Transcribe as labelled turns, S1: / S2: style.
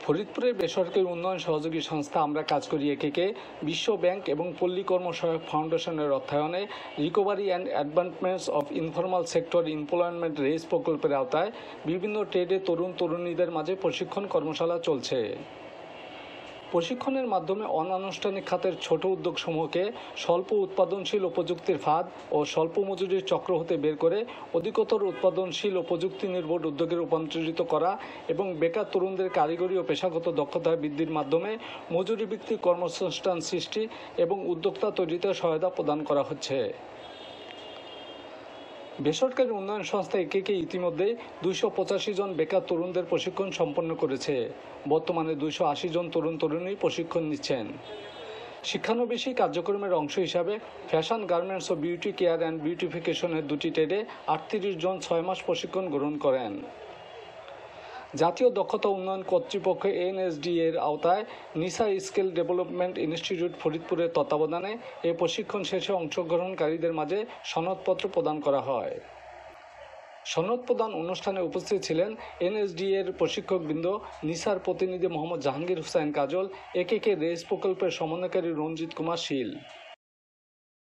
S1: ফরিদপুরের বেসরকারি উন্নয়ন সহযোগী সংস্থা আমরা কাজ করি একে বিশ্ব ব্যাংক এবং পল্লী কর্মসহায়ক ফাউন্ডেশনের অর্থায়নে recovery and অ্যাডভান্সমেন্টস of informal sector employment race প্রকল্পের আওতায় বিভিন্ন ট্রেডে তরুণীদের মাঝে প্রশিক্ষণ কর্মশালা চলছে। প্রশিক্ষণের মাধ্যমে অনানুষ্ঠানিক খাতের ছোট উদ্যোগসমূহকে স্বল্প উৎপাদনশীল ও প্রযুক্তির ফাঁদ ও স্বল্প মজুরির চক্র হতে বের করে অধিকতর উৎপাদনশীল ও প্রযুক্তি নির্ভর উদ্যোগে রূপান্তরিত করা এবং বেকার তরুণদের কারিগরি ও পেশাগত দক্ষতা বৃদ্ধির মাধ্যমে মজুরিভিত্তিক কর্মসংস্থান সৃষ্টি এবং উদ্যোক্তা তৈরিতে সহায়তা প্রদান করা হচ্ছে। বেসরকারি উন্নয়ন সংস্থা একে ইতিমধ্যে 285 জন বেকার তরুণদের প্রশিক্ষণ সম্পন্ন করেছে। বর্তমানে 280 জন তরুণী প্রশিক্ষণ নিচ্ছেন। শিক্ষানবিশী কার্যক্রমের অংশ হিসাবে ফ্যাশন, গার্মেন্টস ও বিউটি কেয়ার অ্যান্ড বিউটিফিকেশনের 2টি ট্রেডে 38 জন 6 মাস প্রশিক্ষণ গ্রহণ করেন। জাতীয় দক্ষতা উন্নয়ন কর্তৃপক্ষ NSD এর আওতায় নিসা স্কিল ডেভেলপমেন্ট ইনস্টিটিউট ফরিদপুরের তত্ত্বাবধানে এই প্রশিক্ষণ শেষে অংশগ্রহণকারীদের মাঝে সনদপত্র প্রদান করা হয়। সনদ প্রদান অনুষ্ঠানে উপস্থিত ছিলেন NSD এর প্রশিক্ষকবৃন্দ, নিসার প্রতিনিধি মোহাম্মদ জাহাঙ্গীর হুসাইন কাজল, একে রেস প্রকল্পের সমন্বয়কারী রঞ্জিত কুমার শীল।